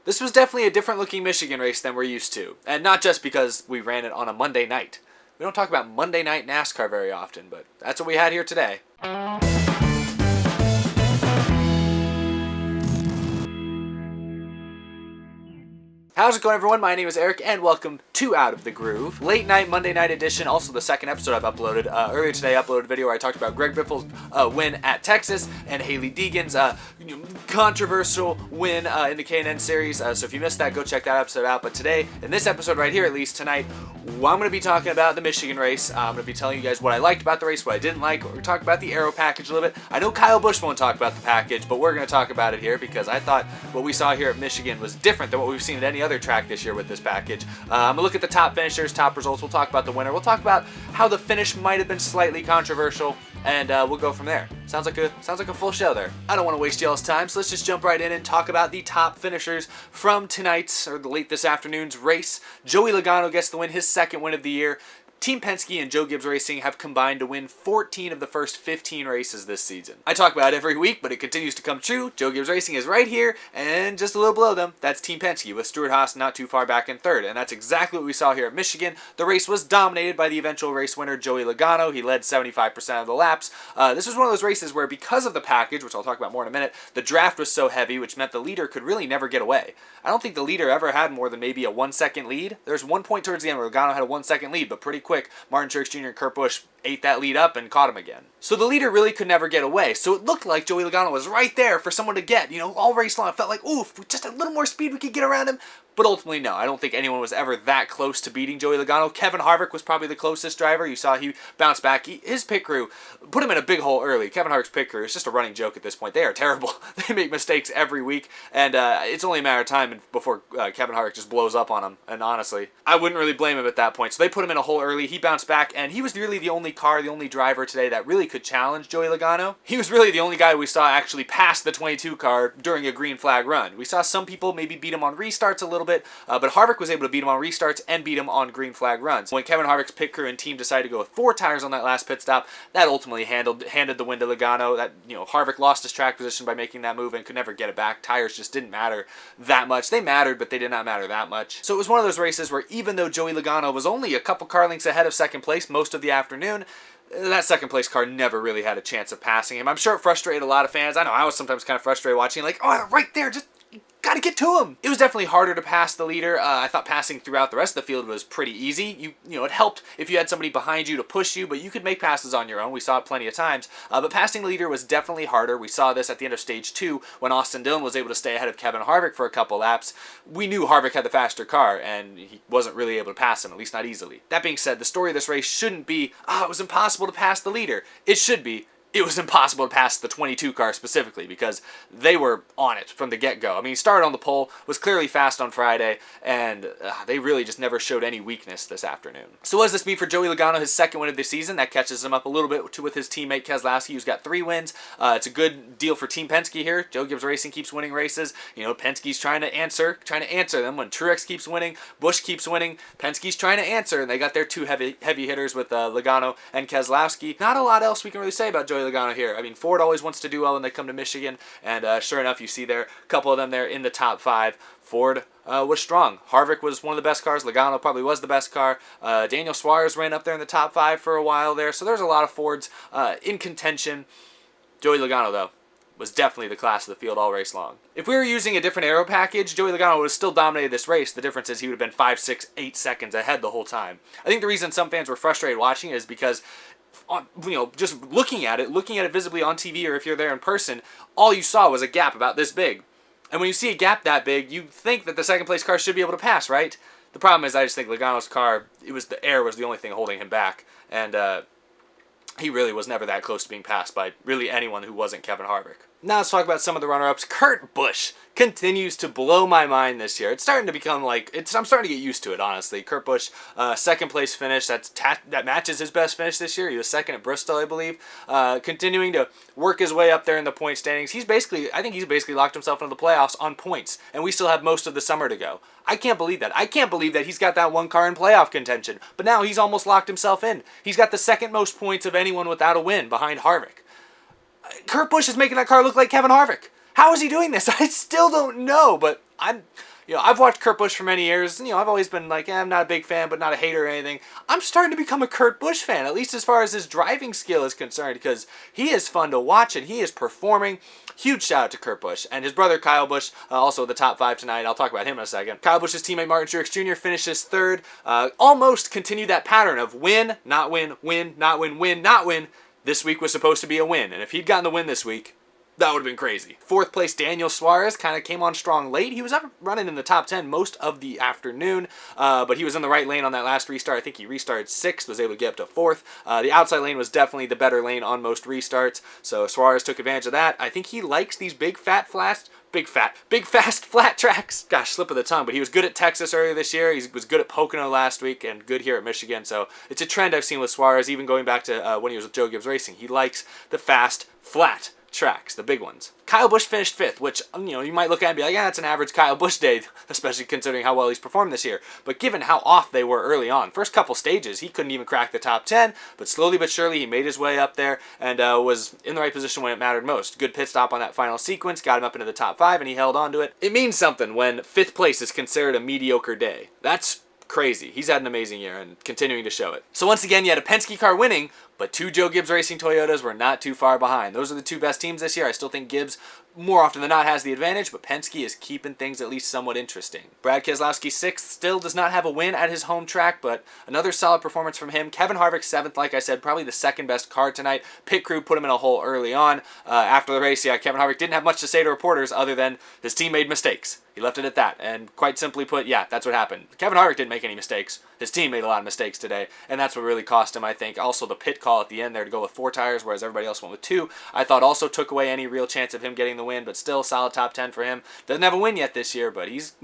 This was definitely a different looking Michigan race than we're used to. And not just because we ran it on a Monday night. We don't talk about Monday night NASCAR very often, but that's what we had here today. How's it going, everyone? My name is Eric, and welcome to Out of the Groove. Late night, Monday night edition, also the second episode I've uploaded. Earlier today, I uploaded a video where I talked about Greg Biffle's win at Texas and Hailie Deegan's controversial win in the K&N Series. So if you missed that, go check that episode out. But today, in this episode right here, at least tonight, I'm going to be talking about the Michigan race. I'm going to be telling you guys what I liked about the race, what I didn't like. We're going to talk about the aero package a little bit. I know Kyle Busch won't talk about the package, but we're going to talk about it here because I thought what we saw here at Michigan was different than what we've seen at any other track this year with this package. I'm going to look at the top finishers, top results. We'll talk about the winner. We'll talk about how the finish might have been slightly controversial, and we'll go from there. Sounds like a full show there. I don't want to waste y'all's time, so let's just jump right in and talk about the top finishers from tonight's, or the late this afternoon's race. Joey Logano gets the win, his second win of the year. Team Penske and Joe Gibbs Racing have combined to win 14 of the first 15 races this season. I talk about it every week, but it continues to come true. Joe Gibbs Racing is right here, and just a little below them, that's Team Penske, with Stewart-Haas not too far back in third. And that's exactly what we saw here at Michigan. The race was dominated by the eventual race winner, Joey Logano. He led 75% of the laps. This was one of those races where, because of the package, which I'll talk about more in a minute, the draft was so heavy, which meant the leader could really never get away. I don't think the leader ever had more than maybe a 1 second lead. There's one point towards the end where Logano had a 1 second lead, but pretty quick, Martin Truex Jr. and Kurt Busch ate that lead up and caught him again. So the leader really could never get away. So it looked like Joey Logano was right there for someone to get. All race long, it felt like, oof, with just a little more speed we could get around him. But ultimately, no. I don't think anyone was ever that close to beating Joey Logano. Kevin Harvick was probably the closest driver. You saw he bounced back. His pit crew put him in a big hole early. Kevin Harvick's pit crew is just a running joke at this point. They are terrible. They make mistakes every week, and it's only a matter of time before Kevin Harvick just blows up on him. And honestly, I wouldn't really blame him at that point. So they put him in a hole early. He bounced back, and he was really the only driver today that really could challenge Joey Logano. He was really the only guy we saw actually pass the 22 car during a green flag run. We saw some people maybe beat him on restarts a little bit, but Harvick was able to beat him on restarts and beat him on green flag runs. When Kevin Harvick's pit crew and team decided to go with 4 tires on that last pit stop, that ultimately handed the win to Logano. That Harvick lost his track position by making that move and could never get it back. Tires just didn't matter that much. They mattered, but they did not matter that much. So it was one of those races where even though Joey Logano was only a couple car lengths ahead of second place most of the afternoon, that second place car never really had a chance of passing him. I'm sure it frustrated a lot of fans. I know I was sometimes kind of frustrated watching, like, oh, right there, just gotta get to him. It was definitely harder to pass the leader. I thought passing throughout the rest of the field was pretty easy. It helped if you had somebody behind you to push you, but you could make passes on your own. We saw it plenty of times. But passing the leader was definitely harder. We saw this at the end of stage 2 when Austin Dillon was able to stay ahead of Kevin Harvick for a couple laps. We knew Harvick had the faster car, and he wasn't really able to pass him, at least not easily. That being said, the story of this race shouldn't be, it was impossible to pass the leader. It should be, it was impossible to pass the 22 car specifically because they were on it from the get-go. I mean, he started on the pole, was clearly fast on Friday, and they really just never showed any weakness this afternoon. So what does this mean for Joey Logano, his second win of the season? That catches him up a little bit with his teammate Keselowski, who's got 3 wins. It's a good deal for Team Penske here. Joe Gibbs Racing keeps winning races. Penske's trying to answer them. When Truex keeps winning, Busch keeps winning, Penske's trying to answer, and they got their 2 heavy hitters with Logano and Keselowski. Not a lot else we can really say about Joey Logano here. I mean, Ford always wants to do well when they come to Michigan, and sure enough, you see there a couple of them there in the top 5. Ford was strong. Harvick was one of the best cars. Logano probably was the best car. Daniel Suarez ran up there in the top 5 for a while there, so there's a lot of Fords in contention. Joey Logano, though, was definitely the class of the field all race long. If we were using a different aero package, Joey Logano would have still dominated this race. The difference is he would have been 5, 6, 8 seconds ahead the whole time. I think the reason some fans were frustrated watching it is because just looking at it visibly on TV, or if you're there in person, all you saw was a gap about this big. And when you see a gap that big, you think that the second place car should be able to pass, right? The problem is I just think Logano's car, the air was the only thing holding him back. And he really was never that close to being passed by really anyone who wasn't Kevin Harvick. Now let's talk about some of the runner-ups. Kurt Busch continues to blow my mind this year. It's starting to become like, I'm starting to get used to it, honestly. Kurt Busch, second place finish. That matches his best finish this year. He was second at Bristol, I believe. Continuing to work his way up there in the point standings. I think he's basically locked himself into the playoffs on points, and we still have most of the summer to go. I can't believe that. I can't believe that he's got that one car in playoff contention, but now he's almost locked himself in. He's got the second most points of anyone without a win behind Harvick. Kurt Busch is making that car look like Kevin Harvick. How is he doing this? I still don't know, but I've watched Kurt Busch for many years. I've always been like, I'm not a big fan, but not a hater or anything. I'm starting to become a Kurt Busch fan, at least as far as his driving skill is concerned, because he is fun to watch and he is performing. Huge shout out to Kurt Busch and his brother Kyle Busch, also the top 5 tonight. I'll talk about him in a second. Kyle Busch's teammate Martin Truex Jr. finishes 3rd. Almost continued that pattern of win, not win, win, not win, win, not win. This week was supposed to be a win, and if he'd gotten the win this week, that would have been crazy. 4th place Daniel Suarez kind of came on strong late. He was up running in the top 10 most of the afternoon, but he was in the right lane on that last restart. I think he restarted 6th, was able to get up to 4th. The outside lane was definitely the better lane on most restarts, so Suarez took advantage of that. I think he likes these big fast flat tracks. Gosh, slip of the tongue, but he was good at Texas earlier this year. He was good at Pocono last week and good here at Michigan, so it's a trend I've seen with Suarez, even going back to when he was with Joe Gibbs Racing. He likes the fast, flat tracks, the big ones. Kyle Busch finished 5th, which, you might look at and be like, yeah, that's an average Kyle Busch day, especially considering how well he's performed this year. But given how off they were early on, first couple stages, he couldn't even crack the top 10, but slowly but surely he made his way up there and was in the right position when it mattered most. Good pit stop on that final sequence, got him up into the top 5, and he held on to it. It means something when 5th place is considered a mediocre day. That's crazy. He's had an amazing year and continuing to show it. So once again, you had a Penske car winning, but 2 Joe Gibbs Racing Toyotas were not too far behind. Those are the 2 best teams this year. I still think Gibbs, more often than not, has the advantage, but Penske is keeping things at least somewhat interesting. Brad Keselowski 6th, still does not have a win at his home track, but another solid performance from him. Kevin Harvick 7th, like I said, probably the 2nd best car tonight. Pit crew put him in a hole early on. After the race, Kevin Harvick didn't have much to say to reporters other than his team made mistakes. He left it at that, and quite simply put, that's what happened. Kevin Harvick didn't make any mistakes. His team made a lot of mistakes today, and that's what really cost him, I think. Also, the pit call at the end there to go with 4 tires, whereas everybody else went with 2, I thought also took away any real chance of him getting the win, but still solid top 10 for him. Doesn't have a win yet this year, but he's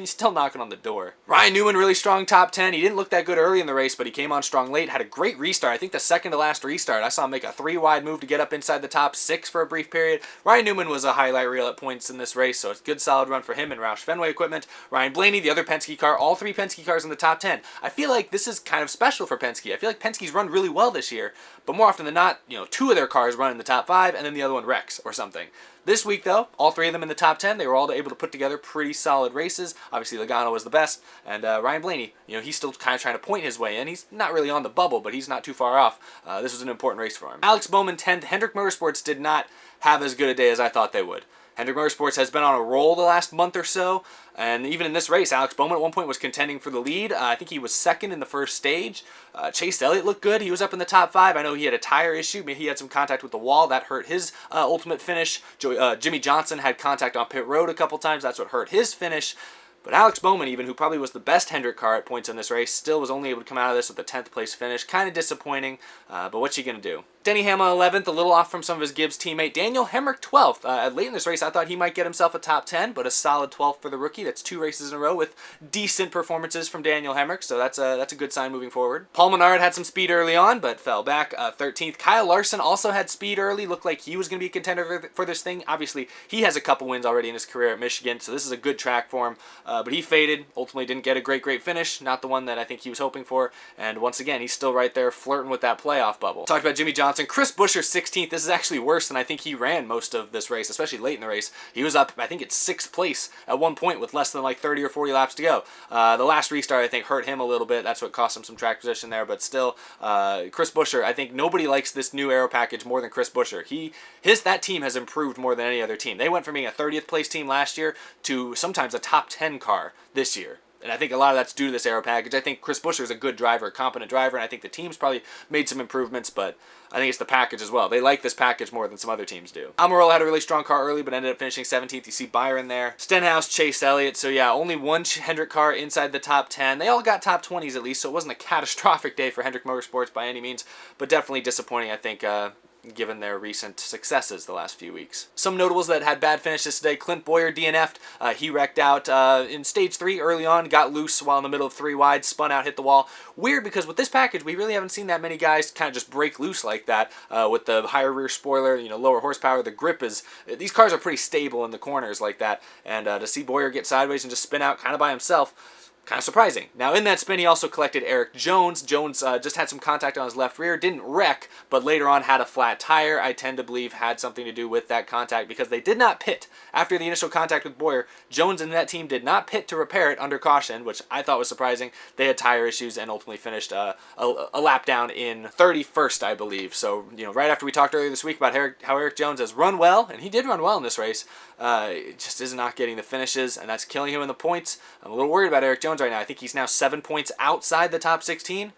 still knocking on the door. Ryan Newman, really strong top 10. He didn't look that good early in the race, but he came on strong late, had a great restart. I think the second to last restart, I saw him make a 3-wide move to get up inside the top 6 for a brief period. Ryan Newman was a highlight reel at points in this race, so it's a good solid run for him and Roush Fenway equipment. Ryan Blaney, the other Penske car, all 3 Penske cars in the top 10. I feel like this is kind of special for Penske. I feel like Penske's run really well this year, but more often than not, 2 of their cars run in the top 5 and then the other one wrecks or something. This week, though, all 3 of them in the top 10. They were all able to put together pretty solid races. Obviously, Logano was the best, and Ryan Blaney, he's still kind of trying to point his way in. He's not really on the bubble, but he's not too far off. This was an important race for him. Alex Bowman 10th. Hendrick Motorsports did not have as good a day as I thought they would. Hendrick Motorsports has been on a roll the last month or so, and even in this race, Alex Bowman at one point was contending for the lead. I think he was 2nd in the first stage. Chase Elliott looked good. He was up in the top 5. I know he had a tire issue. Maybe he had some contact with the wall. That hurt his ultimate finish. Jimmy Johnson had contact on pit road a couple times. That's what hurt his finish. But Alex Bowman, even, who probably was the best Hendrick car at points in this race, still was only able to come out of this with a 10th place finish. Kind of disappointing, but what's you going to do? Denny Hamlin 11th, a little off from some of his Gibbs teammate. Daniel Hemrick 12th. Late in this race, I thought he might get himself a top 10, but a solid 12th for the rookie. That's 2 races in a row with decent performances from Daniel Hemrick, so that's a good sign moving forward. Paul Menard had some speed early on, but fell back. 13th. Kyle Larson also had speed early. Looked like he was going to be a contender for this thing. Obviously, he has a couple wins already in his career at Michigan, so this is a good track for him, but he faded. Ultimately didn't get a great finish. Not the one that I think he was hoping for, and once again, he's still right there flirting with that playoff bubble. Talked about Jimmy Johnson. Chris Buescher 16th. This is actually worse than I think he ran most of this race, especially late in the race. He was up, I think it's 6th place at one point with less than like 30 or 40 laps to go. The last restart, I think, hurt him a little bit. That's what cost him some track position there, but still, Chris Buescher, I think nobody likes this new aero package more than Chris Buescher. That team has improved more than any other team. They went from being a 30th place team last year to sometimes a top 10 car this year. And I think a lot of that's due to this aero package. I think Chris Buescher is a good driver, a competent driver, and I think the team's probably made some improvements, but I think it's the package as well. They like this package more than some other teams do. Almirola had a really strong car early, but ended up finishing 17th. You see Byron there. Stenhouse, Chase Elliott. So yeah, only one Hendrick car inside the top 10. They all got top 20s at least, so it wasn't a catastrophic day for Hendrick Motorsports by any means, but definitely disappointing, I think, given their recent successes the last few weeks. Some notables that had bad finishes today. Clint Boyer DNF'd. He wrecked out in stage 3 early on, got loose while in the middle of 3 wide, spun out, hit the wall. Weird, because with this package, we really haven't seen that many guys kind of just break loose like that with the higher rear spoiler, lower horsepower. The grip is, these cars are pretty stable in the corners like that, and to see Boyer get sideways and just spin out kind of by himself, Kind of surprising. Now, in that spin, he also collected Eric Jones. Jones just had some contact on his left rear, didn't wreck, but later on had a flat tire. I tend to believe had something to do with that contact because they did not pit. After the initial contact with Boyer, Jones and that team did not pit to repair it under caution, which I thought was surprising. They had tire issues and ultimately finished a lap down in 31st, I believe. So, right after we talked earlier this week about how Eric Jones has run well, and he did run well in this race, just is not getting the finishes, and that's killing him in the points. I'm a little worried about Eric Jones right now. I think he's now 7 points outside the top 16.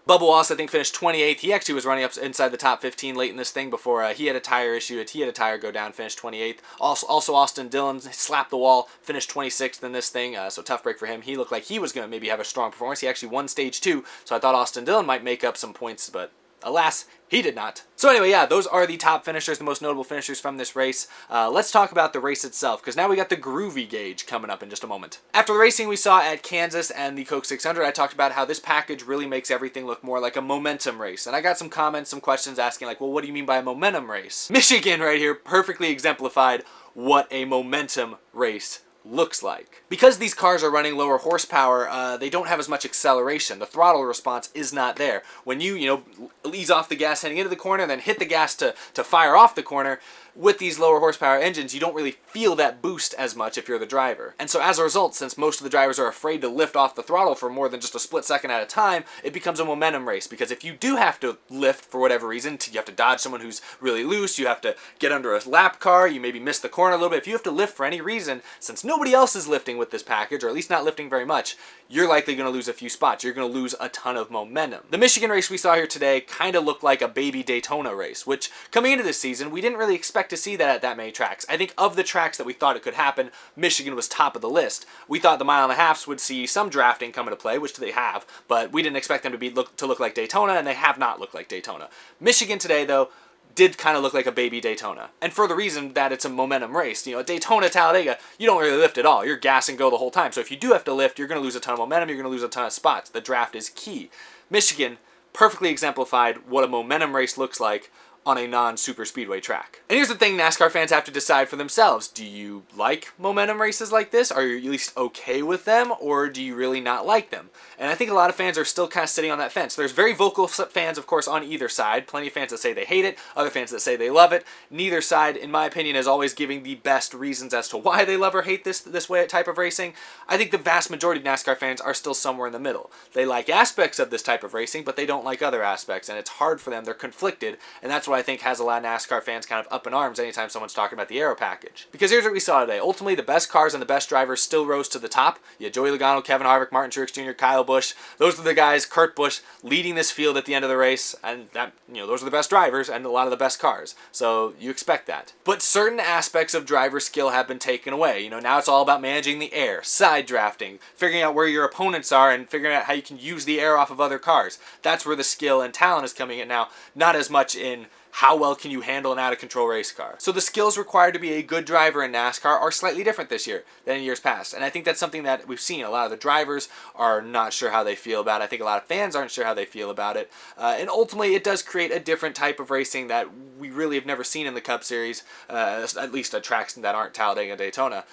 Bubba Wallace, I think, finished 28th. He actually was running up inside the top 15 late in this thing before he had a tire issue. He had a tire go down, finished 28th. Also Austin Dillon slapped the wall, finished 26th in this thing, so tough break for him. He looked like he was going to maybe have a strong performance. He actually won stage 2, so I thought Austin Dillon might make up some points, but alas, he did not. So anyway, yeah, those are the top finishers, the most notable finishers from this race. Let's talk about the race itself, because now we got the Groovy Gauge coming up in just a moment. After the racing we saw at Kansas and the Coke 600, I talked about how this package really makes everything look more like a momentum race. And I got some comments, some questions asking like, well, what do you mean by a momentum race? Michigan right here perfectly exemplified what a momentum race looks like. Because these cars are running lower horsepower, they don't have as much acceleration. The throttle response is not there. When you ease off the gas heading into the corner, then hit the gas to fire off the corner, with these lower horsepower engines, you don't really feel that boost as much if you're the driver. And so as a result, since most of the drivers are afraid to lift off the throttle for more than just a split second at a time, it becomes a momentum race. Because if you do have to lift for whatever reason, you have to dodge someone who's really loose, you have to get under a lap car, you maybe miss the corner a little bit. If you have to lift for any reason, since nobody else is lifting with this package, or at least not lifting very much, you're likely going to lose a few spots. You're going to lose a ton of momentum. The Michigan race we saw here today kind of looked like a baby Daytona race, which coming into this season, we didn't really expect to see that at that many tracks. I think of the tracks that we thought it could happen, Michigan was top of the list. We thought the mile and a halfs would see some drafting come into play, which they have, but we didn't expect them to look like Daytona, and they have not looked like Daytona. Michigan today, though, did kind of look like a baby Daytona. And for the reason that it's a momentum race. At Daytona, Talladega, you don't really lift at all. You're gas and go the whole time. So if you do have to lift, you're going to lose a ton of momentum, you're going to lose a ton of spots. The draft is key. Michigan perfectly exemplified what a momentum race looks like on a non-super speedway track. And here's the thing NASCAR fans have to decide for themselves. Do you like momentum races like this? Are you at least okay with them? Or do you really not like them? And I think a lot of fans are still kind of sitting on that fence. There's very vocal fans, of course, on either side. Plenty of fans that say they hate it, other fans that say they love it. Neither side, in my opinion, is always giving the best reasons as to why they love or hate this type of racing. I think the vast majority of NASCAR fans are still somewhere in the middle. They like aspects of this type of racing, but they don't like other aspects, and it's hard for them. They're conflicted, and that's what I think has a lot of NASCAR fans kind of up in arms anytime someone's talking about the aero package. Because here's what we saw today. Ultimately, the best cars and the best drivers still rose to the top. You had Joey Logano, Kevin Harvick, Martin Truex Jr., Kyle Busch. Those are the guys, Kurt Busch, leading this field at the end of the race, and that, those are the best drivers and a lot of the best cars. So you expect that. But certain aspects of driver skill have been taken away. Now it's all about managing the air, side drafting, figuring out where your opponents are, and figuring out how you can use the air off of other cars. That's where the skill and talent is coming in now, not as much in how well can you handle an out-of-control race car. So the skills required to be a good driver in NASCAR are slightly different this year than in years past. And I think that's something that we've seen. A lot of the drivers are not sure how they feel about it. I think a lot of fans aren't sure how they feel about it. And ultimately, it does create a different type of racing that we really have never seen in the Cup Series, at least at tracks that aren't Talladega and Daytona.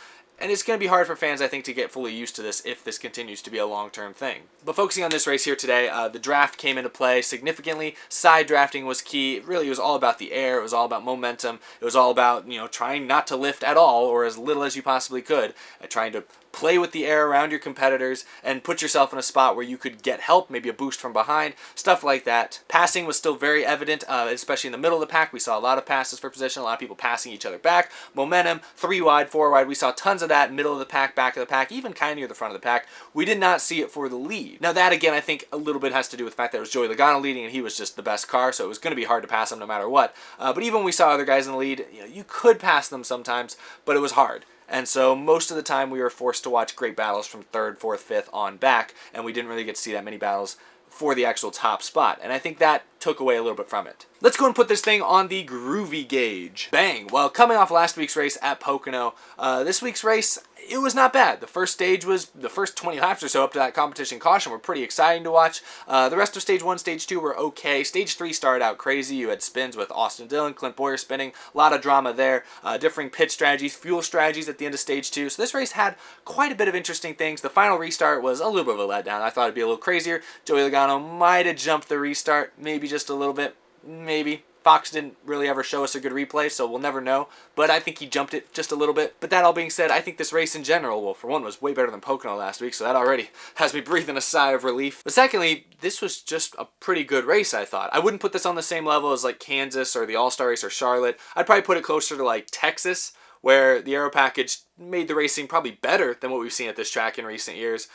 And it's going to be hard for fans, I think, to get fully used to this if this continues to be a long-term thing. But focusing on this race here today, the draft came into play significantly. Side drafting was key. It really was all about the air. It was all about momentum. It was all about, trying not to lift at all or as little as you possibly could. Trying to play with the air around your competitors and put yourself in a spot where you could get help, maybe a boost from behind, stuff like that. Passing was still very evident, especially in the middle of the pack. We saw a lot of passes for position, a lot of people passing each other back. Momentum, 3 wide, 4 wide. We saw tons of that, middle of the pack, back of the pack, even kind of near the front of the pack. We did not see it for the lead. Now that, again, I think a little bit has to do with the fact that it was Joey Logano leading and he was just the best car, so it was going to be hard to pass him no matter what. But even when we saw other guys in the lead, you could pass them sometimes, but it was hard. And so most of the time we were forced to watch great battles from 3rd, 4th, 5th on back, and we didn't really get to see that many battles for the actual top spot. And I think that took away a little bit from it. Let's go and put this thing on the Groovy Gauge. Bang! Well, coming off last week's race at Pocono, this week's race, it was not bad. The first 20 laps or so up to that competition caution were pretty exciting to watch. The rest of stage 1, stage 2 were okay. Stage 3 started out crazy. You had spins with Austin Dillon, Clint Boyer spinning, a lot of drama there, differing pit strategies, fuel strategies at the end of stage 2. So this race had quite a bit of interesting things. The final restart was a little bit of a letdown. I thought it'd be a little crazier. Joey Logano might have jumped the restart, maybe just a little bit, maybe. Fox didn't really ever show us a good replay, so we'll never know. But I think he jumped it just a little bit. But that all being said, I think this race in general, well, for one, was way better than Pocono last week, so that already has me breathing a sigh of relief. But secondly, this was just a pretty good race, I thought. I wouldn't put this on the same level as like Kansas or the All-Star race or Charlotte. I'd probably put it closer to like Texas, where the aero package made the racing probably better than what we've seen at this track in recent years.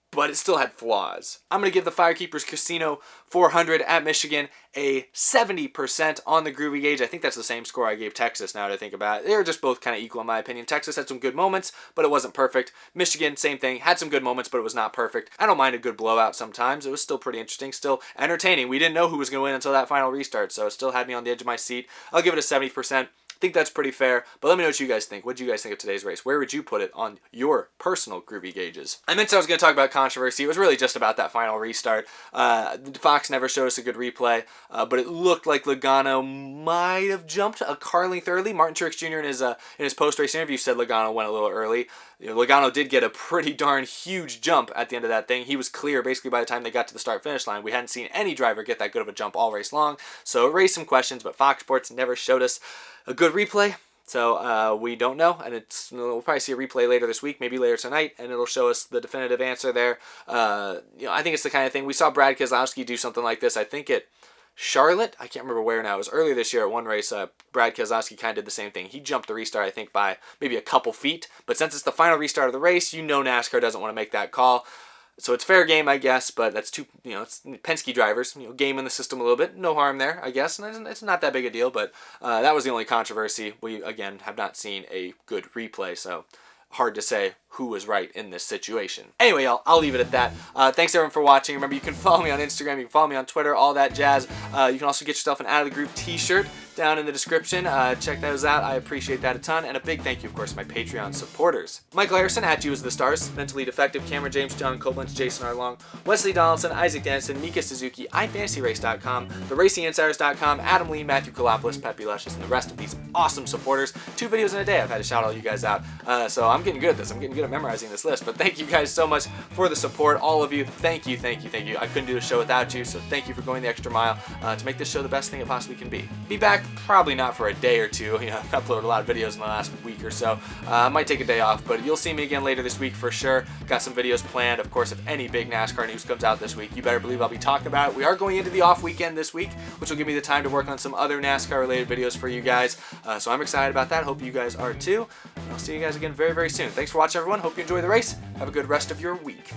But it still had flaws. I'm going to give the Firekeepers Casino 400 at Michigan a 70% on the Groovy Gauge. I think that's the same score I gave Texas now that I think about it. They were just both kind of equal in my opinion. Texas had some good moments, but it wasn't perfect. Michigan, same thing, had some good moments, but it was not perfect. I don't mind a good blowout sometimes. It was still pretty interesting, still entertaining. We didn't know who was going to win until that final restart, so it still had me on the edge of my seat. I'll give it a 70%. I think that's pretty fair, but let me know what you guys think. What do you guys think of today's race? Where would you put it on your personal Groovy Gauges? I mentioned I was going to talk about controversy. It was really just about that final restart. Fox never showed us a good replay, but it looked like Logano might have jumped a car length early. Martin Truex Jr. in his post-race interview said Logano went a little early. You know, Logano did get a pretty darn huge jump at the end of that thing. He was clear basically by the time they got to the start-finish line. We hadn't seen any driver get that good of a jump all race long, so it raised some questions, but Fox Sports never showed us a good replay, so we don't know, and we'll probably see a replay later this week, maybe later tonight, and it'll show us the definitive answer there. I think it's the kind of thing, we saw Brad Keselowski do something like this, I think at Charlotte, I can't remember where now, it was earlier this year at one race, Brad Keselowski kind of did the same thing. He jumped the restart, I think, by maybe a couple feet, but since it's the final restart of the race, you know NASCAR doesn't want to make that call. So it's fair game, I guess, but that's it's Penske drivers, game in the system a little bit. No harm there, I guess, and it's not that big a deal, but that was the only controversy. We, again, have not seen a good replay, so hard to say who was right in this situation. Anyway, I'll leave it at that. Thanks everyone for watching. Remember, you can follow me on Instagram, you can follow me on Twitter, all that jazz. You can also get yourself an Out of the Groove t-shirt down in the description. Check those out. I appreciate that a ton. And a big thank you, of course, to my Patreon supporters. Michael Harrison, at You As The Stars, Mentally Defective, Cameron James, John Koblenz, Jason Arlong, Wesley Donaldson, Isaac Dennison, Mika Suzuki, iFantasyRace.com, TheRacingInsiders.com, Adam Lee, Matthew Kalopoulos, Pepe Luscious, and the rest of these awesome supporters. 2 videos in a day. I've had to shout all you guys out. So I'm getting good at this. I'm getting good at memorizing this list. But thank you guys so much for the support. All of you. Thank you, thank you, thank you. I couldn't do the show without you, so thank you for going the extra mile to make this show the best thing it possibly can be. Be back probably not for a day or two. I've uploaded a lot of videos in the last week or so. I might take a day off, but you'll see me again later this week for sure. Got some videos planned. Of course, if any big NASCAR news comes out this week, you better believe I'll be talking about it. We are going into the off weekend this week, which will give me the time to work on some other NASCAR related videos for you guys. So I'm excited about that. Hope you guys are too. And I'll see you guys again very, very soon. Thanks for watching, everyone. Hope you enjoy the race. Have a good rest of your week.